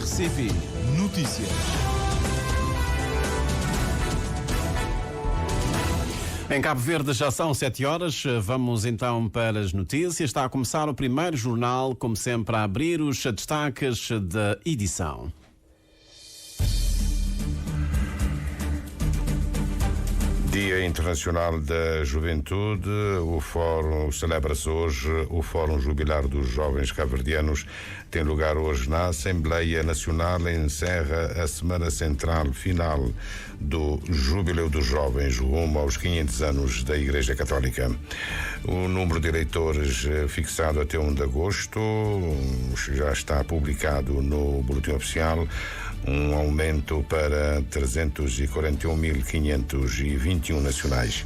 RCP Notícias. Em Cabo Verde já são 7 horas, vamos então para as notícias. Está a começar o primeiro jornal, como sempre, a abrir os destaques da edição. Dia Internacional da Juventude, o Fórum celebra-se hoje, o Fórum Jubilar dos Jovens Cabo-Verdianos tem lugar hoje na Assembleia Nacional e encerra a semana central final do Jubileu dos Jovens rumo aos 500 anos da Igreja Católica. O número de eleitores fixado até 1 de agosto já está publicado no Boletim Oficial, um aumento para 341.521 nacionais.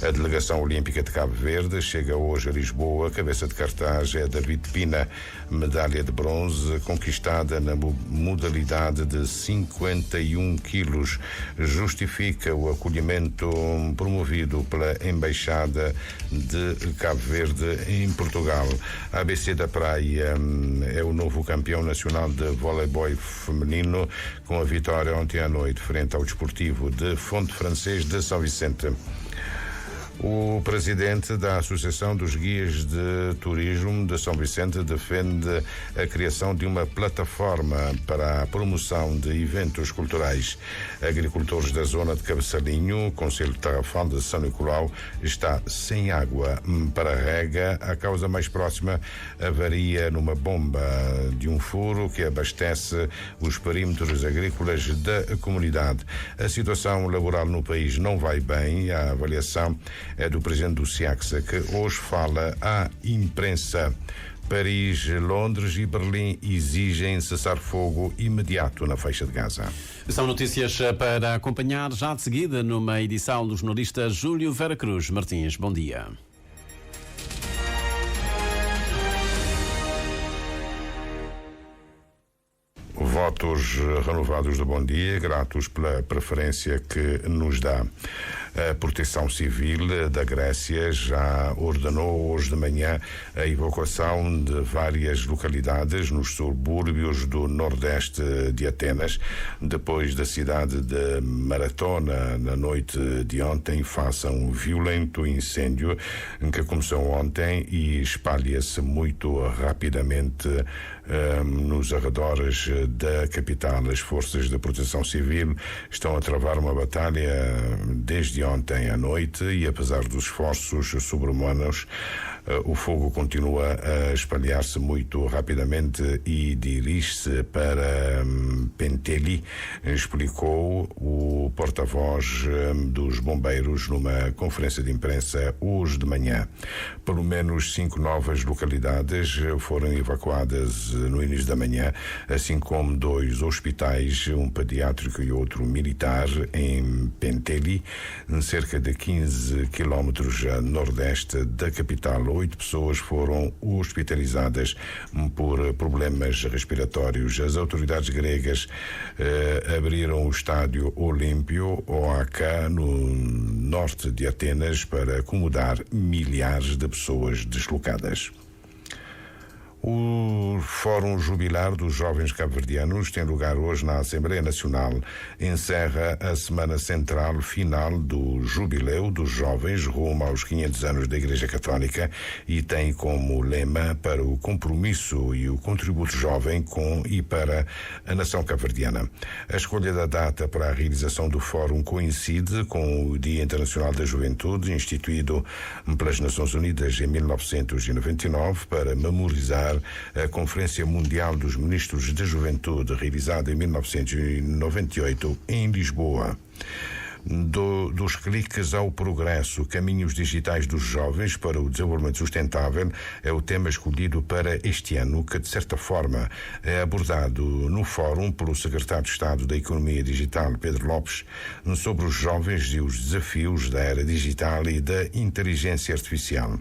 A Delegação Olímpica de Cabo Verde chega hoje a Lisboa. Cabeça de cartaz é David Pina, medalha de bronze conquistada na modalidade de 51 quilos. Justifica o acolhimento promovido pela Embaixada de Cabo Verde em Portugal. A ABC da Praia é o novo campeão nacional de voleibol feminino, com a vitória ontem à noite frente ao Desportivo de Fonte Francês de São Vicente. O presidente da Associação dos Guias de Turismo de São Vicente defende a criação de uma plataforma para a promoção de eventos culturais. Agricultores da zona de Cabeçalinho, Concelho Tarrafal de São Nicolau, está sem água para rega. A causa mais próxima, avaria numa bomba de um furo que abastece os perímetros agrícolas da comunidade. A situação laboral no país não vai bem. A avaliação é do presidente do SIACSA, que hoje fala à imprensa. Paris, Londres e Berlim exigem cessar-fogo imediato na faixa de Gaza. São notícias para acompanhar já de seguida numa edição do jornalista Júlio Vera Cruz Martins. Bom dia. Votos renovados de bom dia, gratos pela preferência que nos dá. A Proteção Civil da Grécia já ordenou hoje de manhã a evacuação de várias localidades nos subúrbios do nordeste de Atenas, depois da cidade de Maratona, na noite de ontem, face a um violento incêndio que começou ontem e espalha-se muito rapidamente nos arredores da capital. As forças de proteção civil estão a travar uma batalha desde ontem à noite e, apesar dos esforços sobre-humanos, o fogo continua a espalhar-se muito rapidamente e dirige-se para Penteli, explicou o porta-voz dos bombeiros numa conferência de imprensa hoje de manhã. Pelo menos 5 novas localidades foram evacuadas no início da manhã, assim como 2 hospitais, um pediátrico e outro militar, em Penteli, cerca de 15 quilómetros a nordeste da capital. 8 pessoas foram hospitalizadas por problemas respiratórios. As autoridades gregas abriram o estádio Olímpio, OAK, no norte de Atenas, para acomodar milhares de pessoas deslocadas. O Fórum Jubilar dos Jovens Cabo-Verdianos tem lugar hoje na Assembleia Nacional. Encerra a semana central final do Jubileu dos Jovens rumo aos 500 anos da Igreja Católica e tem como lema para o compromisso e o contributo jovem com e para a nação cabo-verdiana. A escolha da data para a realização do Fórum coincide com o Dia Internacional da Juventude, instituído pelas Nações Unidas em 1999 para memorizar a Conferência Mundial dos Ministros da Juventude, realizada em 1998 em Lisboa. Dos cliques ao progresso, caminhos digitais dos jovens para o desenvolvimento sustentável é o tema escolhido para este ano, que de certa forma é abordado no fórum pelo secretário de Estado da Economia Digital, Pedro Lopes, sobre os jovens e os desafios da era digital e da inteligência artificial.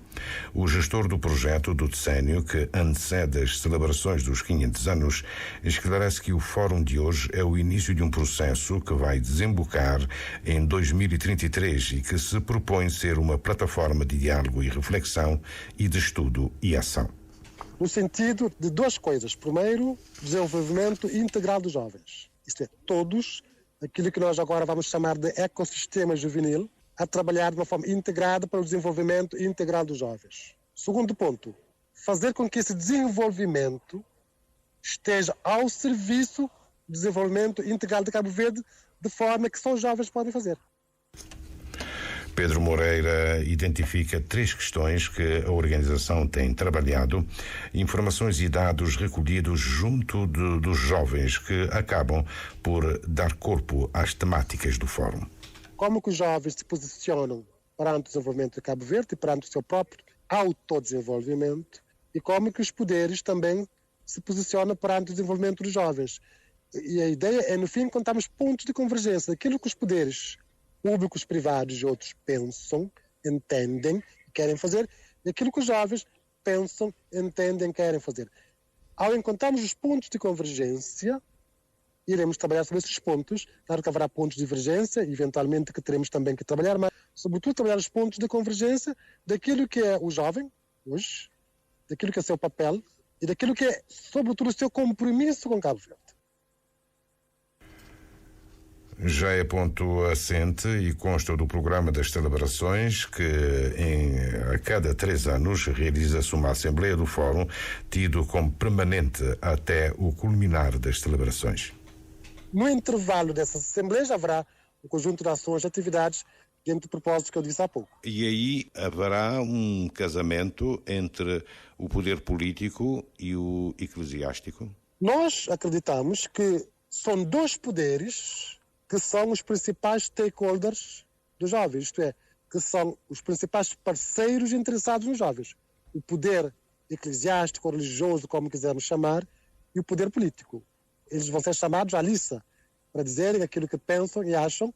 O gestor do projeto do decénio, que antecede as celebrações dos 500 anos, esclarece que o fórum de hoje é o início de um processo que vai desembocar em 2033 e que se propõe ser uma plataforma de diálogo e reflexão e de estudo e ação. no sentido de duas coisas. Primeiro, desenvolvimento integral dos jovens. Isto é, todos, aquilo que nós agora vamos chamar de ecossistema juvenil, a trabalhar de uma forma integrada para o desenvolvimento integral dos jovens. Segundo ponto, fazer com que esse desenvolvimento esteja ao serviço do desenvolvimento integral de Cabo Verde, de forma que só os jovens podem fazer. Pedro Moreira identifica 3 questões que a organização tem trabalhado, informações e dados recolhidos junto dos jovens que acabam por dar corpo às temáticas do fórum. Como que os jovens se posicionam perante o desenvolvimento de Cabo Verde e perante o seu próprio autodesenvolvimento, e como que os poderes também se posicionam perante o desenvolvimento dos jovens. E a ideia é, no fim, encontrarmos pontos de convergência daquilo que os poderes públicos, privados e outros pensam, entendem e querem fazer, e aquilo que os jovens pensam, entendem e querem fazer. Ao encontrarmos os pontos de convergência, iremos trabalhar sobre esses pontos. Claro que haverá pontos de divergência, eventualmente que teremos também que trabalhar, mas sobretudo trabalhar os pontos de convergência daquilo que é o jovem, hoje, daquilo que é o seu papel e daquilo que é, sobretudo, o seu compromisso com Cabo Verde. Já é ponto assente e consta do programa das celebrações que a cada 3 anos realiza-se uma Assembleia do Fórum, tido como permanente até o culminar das celebrações. No intervalo dessas Assembleias haverá um conjunto de ações e atividades dentro do propósito que eu disse há pouco. E aí haverá um casamento entre o poder político e o eclesiástico? Nós acreditamos que são 2 poderes que são os principais stakeholders dos jovens, isto é, que são os principais parceiros interessados nos jovens. O poder eclesiástico, religioso, como quisermos chamar, e o poder político. Eles vão ser chamados à liça para dizerem aquilo que pensam e acham,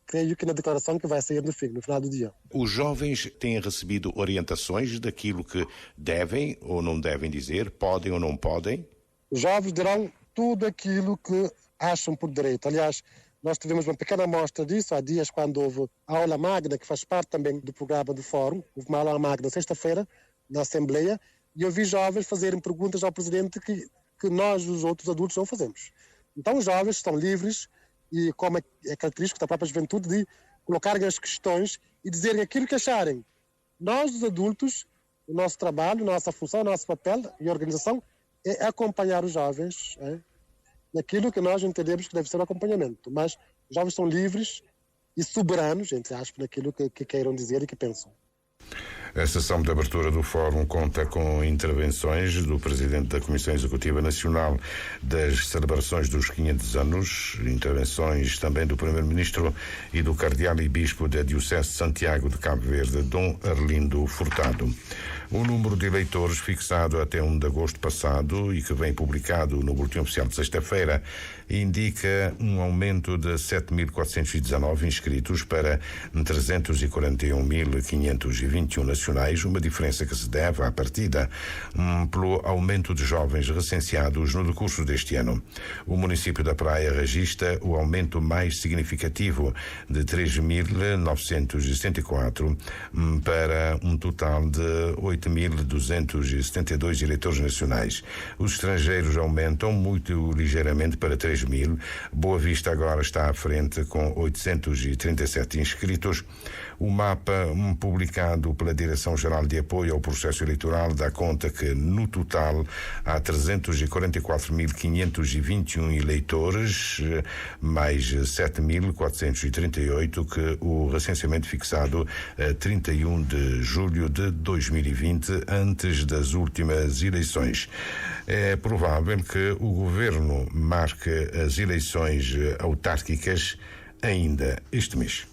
creio que na declaração que vai sair no final do dia. Os jovens têm recebido orientações daquilo que devem ou não devem dizer, podem ou não podem? Os jovens dirão tudo aquilo que acham por direito. Aliás, nós tivemos uma pequena amostra disso há dias, quando houve a aula magna, que faz parte também do programa do Fórum. Houve uma aula magna sexta-feira, na Assembleia, e eu vi jovens fazerem perguntas ao Presidente que nós, os outros adultos, não fazemos. Então os jovens estão livres, e como é característico da própria juventude, de colocarem as questões e dizerem aquilo que acharem. Nós, os adultos, o nosso trabalho, a nossa função, o nosso papel e organização é acompanhar os jovens, naquilo que nós entendemos que deve ser o acompanhamento. Mas os jovens são livres e soberanos, entre aspas, naquilo que queiram dizer e que pensam. A sessão de abertura do Fórum conta com intervenções do Presidente da Comissão Executiva Nacional das celebrações dos 500 anos, intervenções também do Primeiro-Ministro e do Cardeal e Bispo da Diocese de Santiago de Cabo Verde, Dom Arlindo Furtado. O número de eleitores fixado até 1 de agosto passado e que vem publicado no Boletim Oficial de sexta-feira indica um aumento de 7.419 inscritos para 341.521 nacionais, uma diferença que se deve à partida pelo aumento de jovens recenseados no decurso deste ano. O município da Praia registra o aumento mais significativo de 3.974 para um total de 8.272 eleitores nacionais. Os estrangeiros aumentam muito ligeiramente para 3.000. Boa Vista agora está à frente com 837 inscritos. O mapa publicado pela Direção-Geral de Apoio ao Processo Eleitoral dá conta que, no total, há 344.521 eleitores, mais 7.438 que o recenseamento fixado a 31 de julho de 2020, antes das últimas eleições. É provável que o governo marque as eleições autárquicas ainda este mês.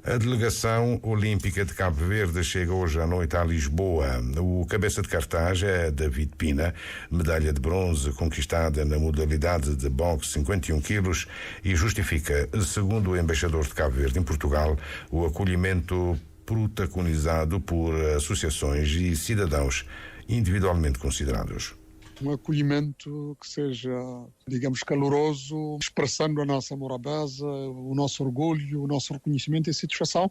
A delegação olímpica de Cabo Verde chega hoje à noite a Lisboa. O cabeça de cartaz é David Pina, medalha de bronze conquistada na modalidade de boxe 51 quilos, e justifica, segundo o embaixador de Cabo Verde em Portugal, o acolhimento protagonizado por associações e cidadãos individualmente considerados. Um acolhimento que seja, digamos, caloroso, expressando a nossa morabeza, o nosso orgulho, o nosso reconhecimento e satisfação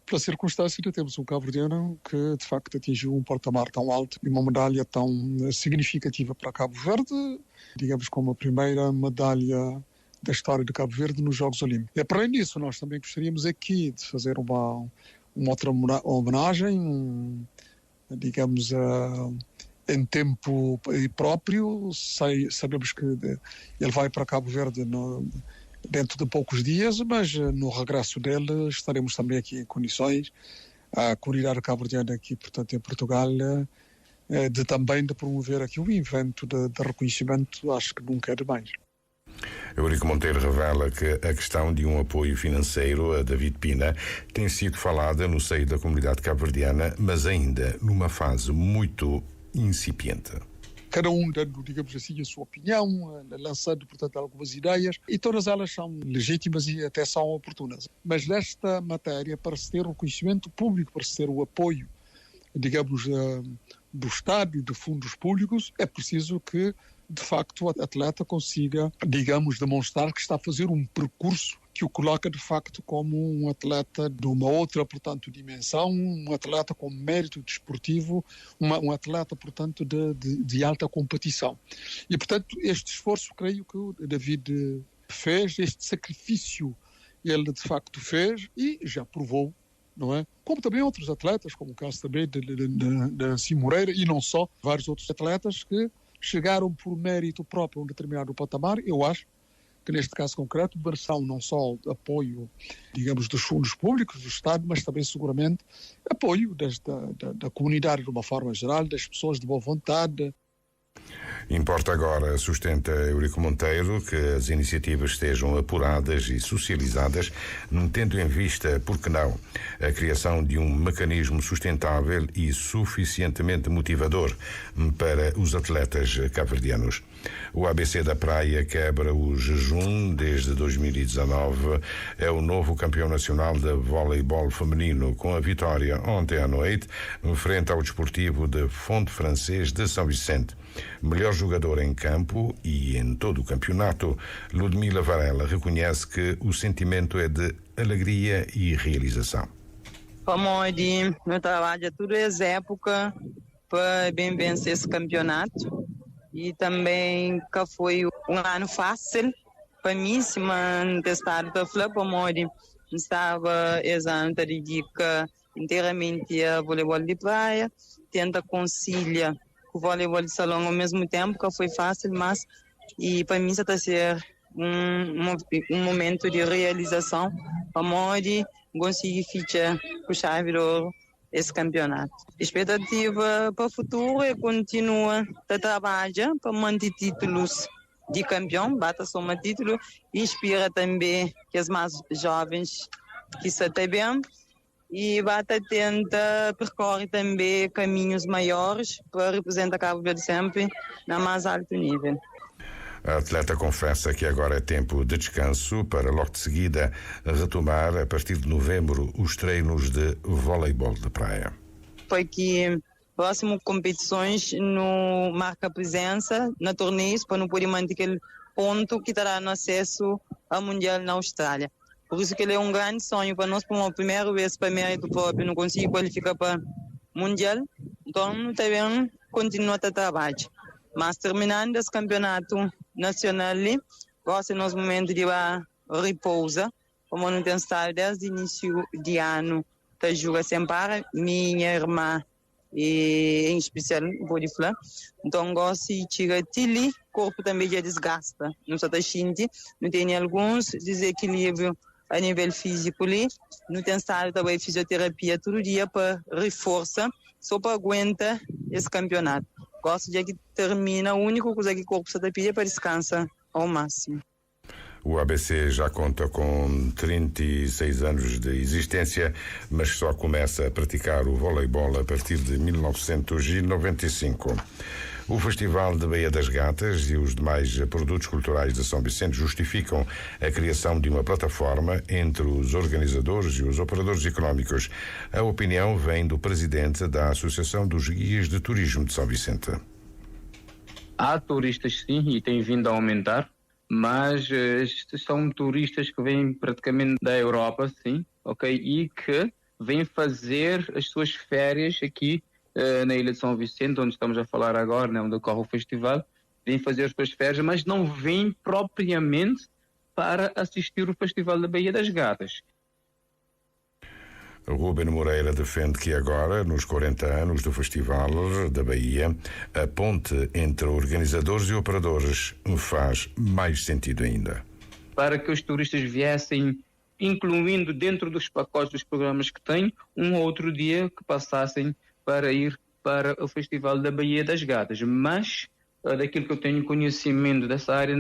pela circunstância de termos um cabo-verdiano que, de facto, atingiu um patamar tão alto e uma medalha tão significativa para Cabo Verde, digamos como a primeira medalha da história de Cabo Verde nos Jogos Olímpicos. E, para além disso, nós também gostaríamos aqui de fazer uma outra homenagem, digamos, em tempo próprio. Sabemos que ele vai para Cabo Verde dentro de poucos dias, mas no regresso dele estaremos também aqui em condições a comunidade cabo-verdiana aqui, portanto, em Portugal, também de promover aqui um evento de reconhecimento. Acho que nunca é demais. Eurico Monteiro revela que a questão de um apoio financeiro a David Pina tem sido falada no seio da comunidade cabo-verdiana, mas ainda numa fase muito incipiente. Cada um dando, digamos assim, a sua opinião, lançando, portanto, algumas ideias, e todas elas são legítimas e até são oportunas. Mas nesta matéria, para se ter o conhecimento público, para se ter o apoio, digamos, do Estado e de fundos públicos, é preciso que, de facto, o atleta consiga, digamos, demonstrar que está a fazer um percurso que o coloca, de facto, como um atleta de uma outra, portanto, dimensão, um atleta com mérito desportivo, um atleta, portanto, de alta competição. E, portanto, este esforço, creio que o David fez, este sacrifício ele, de facto, fez e já provou, não é? Como também outros atletas, como o caso também de Sim Moreira, e não só, vários outros atletas que chegaram por mérito próprio a um determinado patamar. Eu acho que neste caso concreto merecerão não só apoio, digamos, dos fundos públicos do Estado, mas também seguramente apoio da comunidade de uma forma geral, das pessoas de boa vontade. Importa agora, sustenta Eurico Monteiro, que as iniciativas estejam apuradas e socializadas, tendo em vista, por que não, a criação de um mecanismo sustentável e suficientemente motivador para os atletas cabo-verdianos. O ABC da Praia quebra o jejum desde 2019. É o novo campeão nacional de voleibol feminino, com a vitória ontem à noite, frente ao Desportivo de Fonte Francês de São Vicente. Melhor jogador em campo e em todo o campeonato, Ludmila Varela reconhece que o sentimento é de alegria e realização. Como de meu trabalho é tudo essa época para bem vencer esse campeonato, e também que foi um ano fácil para mim, se me testar da flor, como estava esse ano a dedicar inteiramente a voleibol de praia, tenta conciliar o voleibol de salão ao mesmo tempo, que foi fácil, mas e para mim está a ser um momento de realização, onde consegui fichar com chave de ouro esse campeonato. Expectativa para o futuro é continuar a trabalhar para manter títulos de campeão, bata soma título, inspira também que os mais jovens que se até bem, e bata tenta percorrer também caminhos maiores para representar Cabo Verde sempre na mais alto nível. A atleta confessa que agora é tempo de descanso para logo de seguida retomar, a partir de novembro, os treinos de voleibol de praia. Porque próximas competições no marca presença na torneios para não poder manter aquele ponto que terá no acesso ao Mundial na Austrália. Por isso que ele é um grande sonho para nós, por uma primeira vez para mérito próprio, não consigo qualificar para Mundial, então também continua a trabalhar. Mas terminando esse campeonato nacional, gosto nos momentos de repousa, como não tem estado desde o início de ano, a jogar sempre minha irmã, e em especial vou de falar. Então gosto de tirar tili, corpo também já desgasta, não só está xinte, não tem alguns desequilíbrios a nível físico ali, não tem estado também fisioterapia todo dia para reforçar, só para aguentar esse campeonato. Gosto de que termina, a única coisa que o corpo se pede é para descansar ao máximo. O ABC já conta com 36 anos de existência, mas só começa a praticar o voleibol a partir de 1995. O Festival de Baía das Gatas e os demais produtos culturais de São Vicente justificam a criação de uma plataforma entre os organizadores e os operadores económicos. A opinião vem do presidente da Associação dos Guias de Turismo de São Vicente. Há turistas, sim, e tem vindo a aumentar, mas estes são turistas que vêm praticamente da Europa, sim, ok, e que vêm fazer as suas férias aqui na Ilha de São Vicente, onde estamos a falar agora, né, onde ocorre o festival, vêm fazer as suas férias, mas não vêm propriamente para assistir o Festival da Baía das Gatas. Ruben Moreira defende que agora, nos 40 anos do Festival da Baía, a ponte entre organizadores e operadores faz mais sentido ainda. Para que os turistas viessem, incluindo dentro dos pacotes dos programas que têm, um ou outro dia que passassem para ir para o Festival da Baía das Gatas. Mas, daquilo que eu tenho conhecimento dessa área,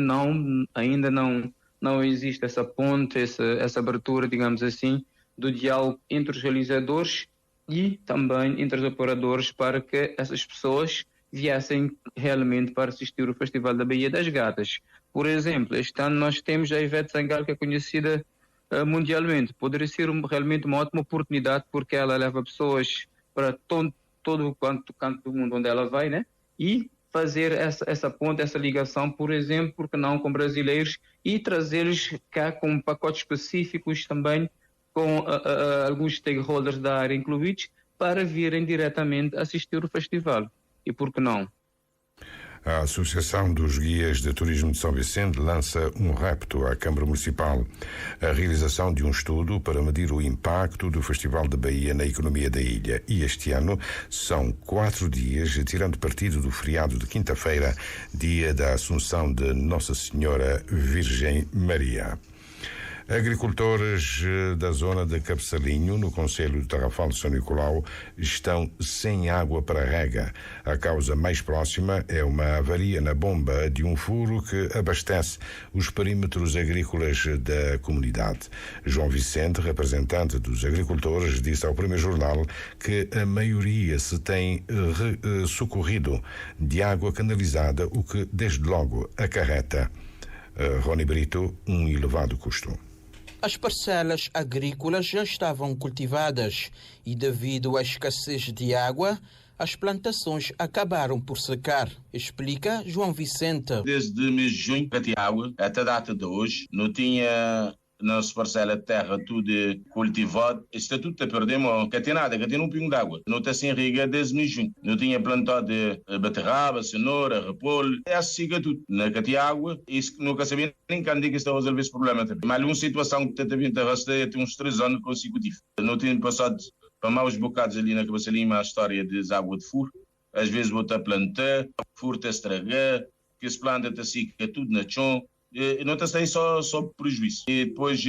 ainda não existe essa ponte, essa abertura, digamos assim, do diálogo entre os realizadores e também entre os operadores para que essas pessoas viessem realmente para assistir o Festival da Baía das Gatas. Por exemplo, este ano nós temos a Ivete Sangalo, que é conhecida mundialmente. Poderia ser realmente uma ótima oportunidade, porque ela leva pessoas para todo o canto do mundo onde ela vai, né? E fazer essa ponte, essa ligação, por exemplo, porque não com brasileiros, e trazê-los cá com pacotes específicos também, com alguns stakeholders da área incluídos, para virem diretamente assistir o festival. E por que não? A Associação dos Guias de Turismo de São Vicente lança um repto à Câmara Municipal: a realização de um estudo para medir o impacto do Festival da Baía na economia da ilha. E este ano são 4 dias, tirando partido do feriado de quinta-feira, dia da Assunção de Nossa Senhora Virgem Maria. Agricultores da zona de Cabeçalinho, no concelho de Tarrafal de São Nicolau, estão sem água para rega. A causa mais próxima é uma avaria na bomba de um furo que abastece os perímetros agrícolas da comunidade. João Vicente, representante dos agricultores, disse ao Primeiro Jornal que a maioria se tem socorrido de água canalizada, o que desde logo acarreta, Rony Brito, um elevado custo. As parcelas agrícolas já estavam cultivadas e, devido à escassez de água, as plantações acabaram por secar, explica João Vicente. Desde mês de junho, para ter água, até a data de hoje, não tinha nossa parcela de terra tudo cultivado. Está tudo a perder, não tem nada, não tem um pingo de água. Não está sem riga desde mês de junho. Não tinha plantado beterraba, cenoura, repolho. É assim que tudo. Não tinha água, isso nunca sabia nem quando que está a resolver esse problema. Mas uma situação que está vindo a arrastar tem uns 3 anos consecutivos. Não tinha passado para maus bocados ali na cabeça lima a história de água de furo. Às vezes vou a plantar, furo está a estragar, que se planta está assim, que é tudo na chão. Não está aí só prejuízo. E depois,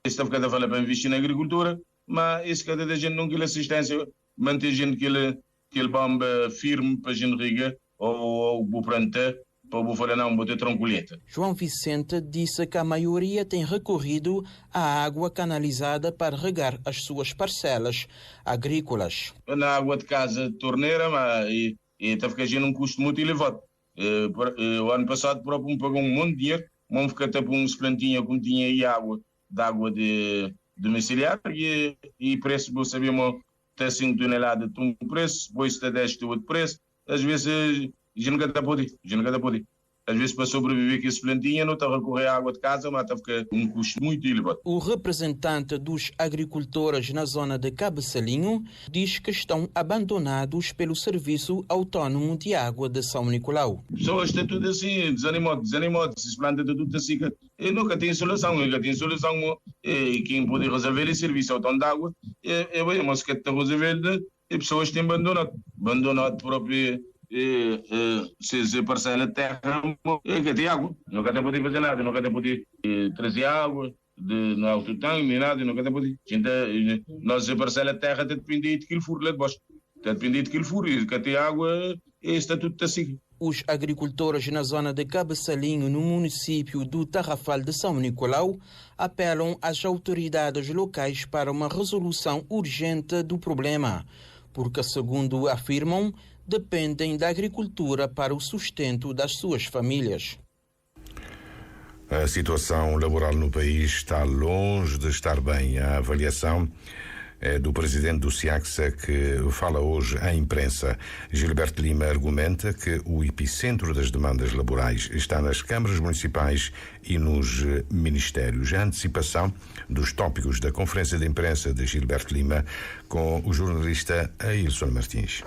está ficando a falar para investir na agricultura, mas isso cada da gente não quer assistência, manter gente que ele bomba firme para a gente riga, ou o plantar, para o falar não, botar troncolheta. João Vicente disse que a maioria tem recorrido à água canalizada para regar as suas parcelas agrícolas. Na água de casa de torneira, mas está ficando um custo muito elevado. O ano passado próprio me pagou um monte de dinheiro. Vamos ficar até por uns plantinhos como tinha aí água de domiciliar e preço, vou saber, até 5 toneladas de um preço, depois está 10 de outro preço. Às vezes, já nunca está pode ir. Às vezes, para sobreviver com esse plantinha, não está a recorrer à água de casa, mas está a ficar um custo muito elevado. O representante dos agricultores na zona de Cabeçalinho diz que estão abandonados pelo Serviço Autónomo de Água de São Nicolau. Pessoas estão tudo assim, desanimado, se planta tudo assim. Nunca tem solução. E quem pode resolver é o Serviço Autónomo de Água. Mas que está a resolver, as pessoas têm abandonado próprio. Se parcela de terra, que tem água, nunca tem poder fazer nada, nunca tem poder trazer água no alto tanque, nem nada, nunca tem poder. Nossa parcela de terra depende de aquele furo lá de baixo, depende de aquele furo, e que tem água, e está tudo assim. Os agricultores na zona de Cabeçalinho, no município do Tarrafal de São Nicolau, apelam às autoridades locais para uma resolução urgente do problema, porque, segundo afirmam, dependem da agricultura para o sustento das suas famílias. A situação laboral no país está longe de estar bem. A avaliação do presidente do SIACSA, que fala hoje à imprensa. Gilberto Lima argumenta que o epicentro das demandas laborais está nas câmaras municipais e nos ministérios. A antecipação dos tópicos da conferência de imprensa de Gilberto Lima com o jornalista Ailson Martins.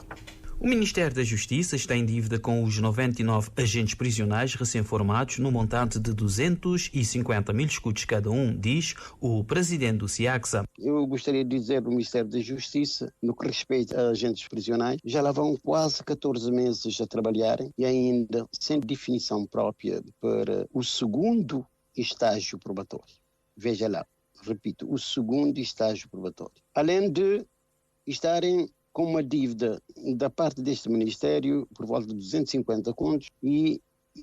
O Ministério da Justiça está em dívida com os 99 agentes prisionais recém-formados no montante de 250 mil escudos cada um, diz o presidente do SIACSA. Eu gostaria de dizer do Ministério da Justiça, no que respeita a agentes prisionais, já lá vão quase 14 meses a trabalharem e ainda sem definição própria para o segundo estágio probatório. Veja lá, repito, o segundo estágio probatório. Além de estarem com uma dívida da parte deste Ministério por volta de 250 contos e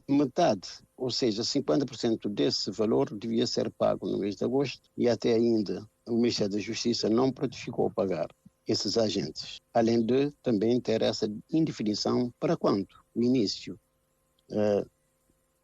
metade, ou seja, 50% desse valor devia ser pago no mês de agosto e até ainda o Ministério da Justiça não prontificou a pagar esses agentes. Além de também ter essa indefinição para quando o início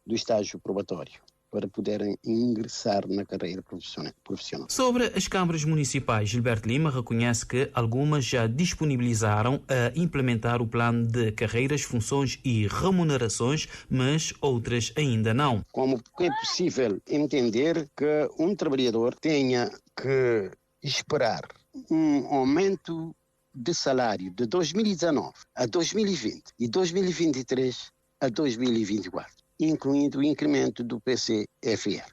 do estágio probatório, para poderem ingressar na carreira profissional. Sobre as câmaras municipais, Gilberto Lima reconhece que algumas já disponibilizaram a implementar o plano de carreiras, funções e remunerações, mas outras ainda não. Como é possível entender que um trabalhador tenha que esperar um aumento de salário de 2019 a 2020 e 2023 a 2024? Incluindo o incremento do PCFR.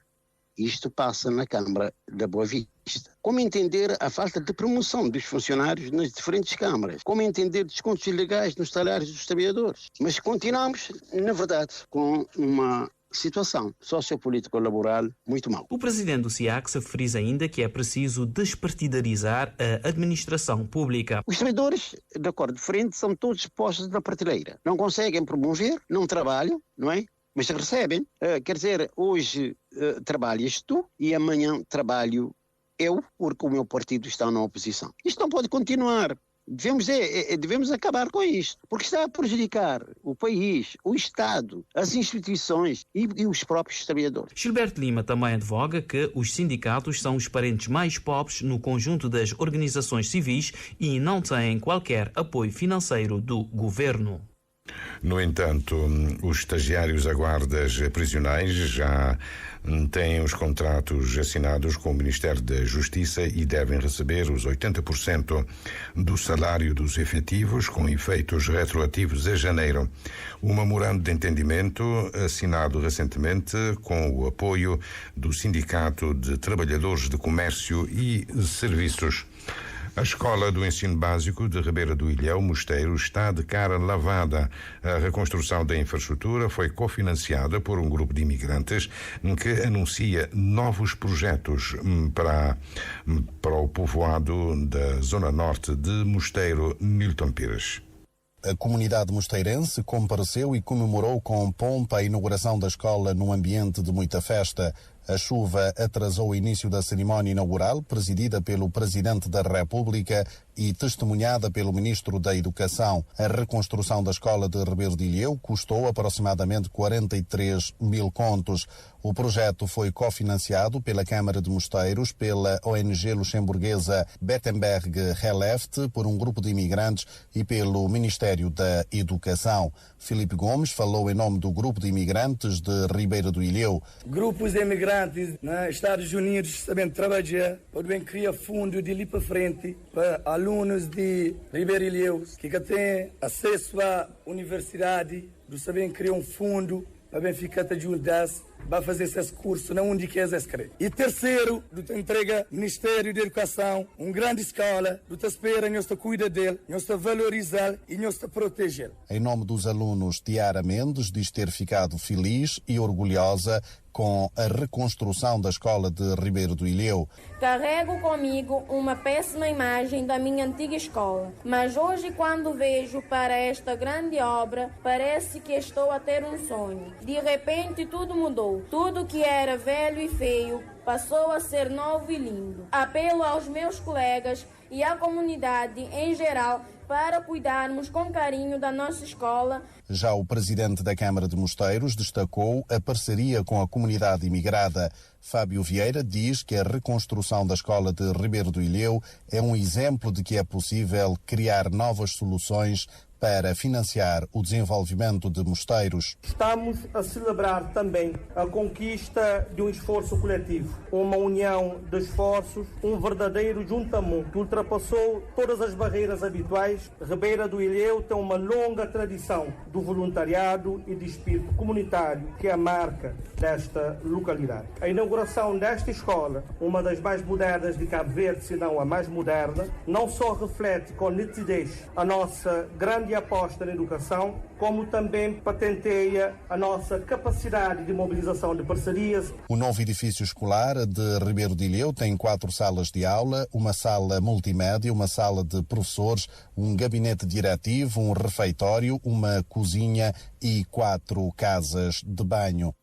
Isto passa na Câmara da Boa Vista. Como entender a falta de promoção dos funcionários nas diferentes câmaras? Como entender descontos ilegais nos salários dos trabalhadores? Mas continuamos, na verdade, com uma situação sociopolítica laboral muito mal. O presidente do SIACSA frisa ainda que é preciso despartidarizar a administração pública. Os trabalhadores da cor de frente são todos postos na prateleira. Não conseguem promover, não trabalham, não é? Mas recebem, quer dizer, hoje trabalhas tu e amanhã trabalho eu, porque o meu partido está na oposição. Isto não pode continuar. Devemos acabar com isto, porque está a prejudicar o país, o Estado, as instituições e os próprios trabalhadores. Gilberto Lima também advoga que os sindicatos são os parentes mais pobres no conjunto das organizações civis e não têm qualquer apoio financeiro do governo. No entanto, os estagiários a guardas prisionais já têm os contratos assinados com o Ministério da Justiça e devem receber os 80% do salário dos efetivos, com efeitos retroativos a janeiro. Um memorando de entendimento assinado recentemente com o apoio do Sindicato de Trabalhadores de Comércio e Serviços. A Escola do Ensino Básico de Ribeira do Ilhéu, Mosteiro, está de cara lavada. A reconstrução da infraestrutura foi cofinanciada por um grupo de imigrantes que anuncia novos projetos para o povoado da Zona Norte de Mosteiro. Nilton Pires. A comunidade mosteirense compareceu e comemorou com pompa a inauguração da escola num ambiente de muita festa. A chuva atrasou o início da cerimónia inaugural, presidida pelo Presidente da República e testemunhada pelo Ministro da Educação. A reconstrução da escola de Ribeiro de Ilhéu custou aproximadamente 43 mil contos. O projeto foi cofinanciado pela Câmara de Mosteiros, pela ONG luxemburguesa Bettenberg Helft, por um grupo de imigrantes e pelo Ministério da Educação. Filipe Gomes falou em nome do grupo de imigrantes de Ribeira do Ilhéu. Grupos de imigrantes nos Estados Unidos sabem trabalhar, podem criar fundo de ali para frente para alunos de Ribeira do Ilhéu que têm acesso à universidade, sabem criar um fundo para bem ficar te ajudar a fazer esse curso na onde quer escrever. E terceiro, entrega Ministério da Educação, uma grande escola, espera, nós cuida dele, nós valorizar e nós proteger. Em nome dos alunos, Tiara Mendes diz ter ficado feliz e orgulhosa com a reconstrução da escola de Ribeiro do Ilhéu. Carrego comigo uma péssima imagem da minha antiga escola, mas hoje, quando vejo para esta grande obra, parece que estou a ter um sonho. De repente, tudo mudou. Tudo que era velho e feio passou a ser novo e lindo. Apelo aos meus colegas e à comunidade em geral para cuidarmos com carinho da nossa escola. Já o presidente da Câmara de Mosteiros destacou a parceria com a comunidade imigrada. Fábio Vieira diz que a reconstrução da escola de Ribeiro do Ilhéu é um exemplo de que é possível criar novas soluções para financiar o desenvolvimento de Mosteiros. Estamos a celebrar também a conquista de um esforço coletivo, uma união de esforços, um verdadeiro juntamento que ultrapassou todas as barreiras habituais. Ribeira do Ilhéu tem uma longa tradição do voluntariado e de espírito comunitário que é a marca desta localidade. A inauguração desta escola, uma das mais modernas de Cabo Verde, se não a mais moderna, não só reflete com nitidez a nossa grande aposta na educação, como também patenteia a nossa capacidade de mobilização de parcerias. O novo edifício escolar de Ribeiro de Ilhéu tem 4 salas de aula, uma sala multimédia, uma sala de professores, um gabinete diretivo, um refeitório, uma cozinha e 4 casas de banho.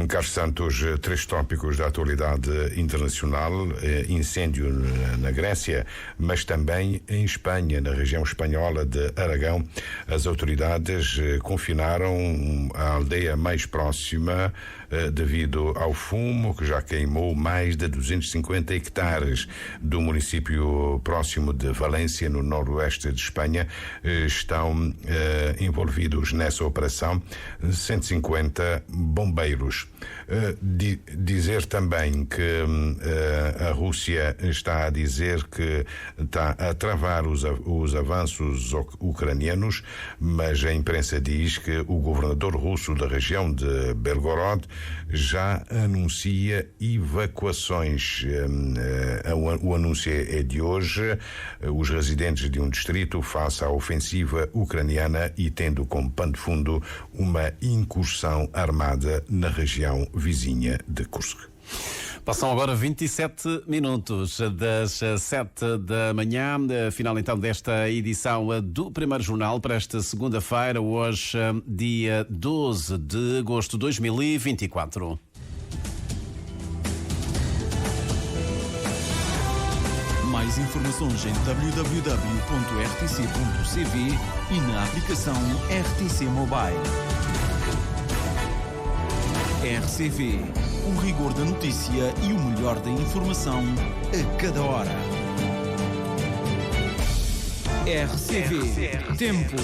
Carlos Santos, 3 tópicos da atualidade internacional: incêndio na Grécia, mas também em Espanha, na região espanhola de Aragão. As autoridades confinaram a aldeia mais próxima devido ao fumo que já queimou mais de 250 hectares do município próximo de Valência, no noroeste de Espanha. Estão envolvidos nessa operação 150 bombeiros. Dizer também que a Rússia está a dizer que está a travar os avanços ucranianos, mas a imprensa diz que o governador russo da região de Belgorod já anuncia evacuações. O anúncio é de hoje. Os residentes de um distrito face à ofensiva ucraniana e tendo como pano de fundo uma incursão armada na região vizinha de Kursk. Passam agora 27 minutos das 7 da manhã, final então desta edição do Primeiro Jornal para esta segunda-feira, hoje, dia 12 de agosto de 2024. Mais informações em www.rtc.cv e na aplicação RTC Mobile. RCV, o rigor da notícia e o melhor da informação a cada hora. RCV, tempo.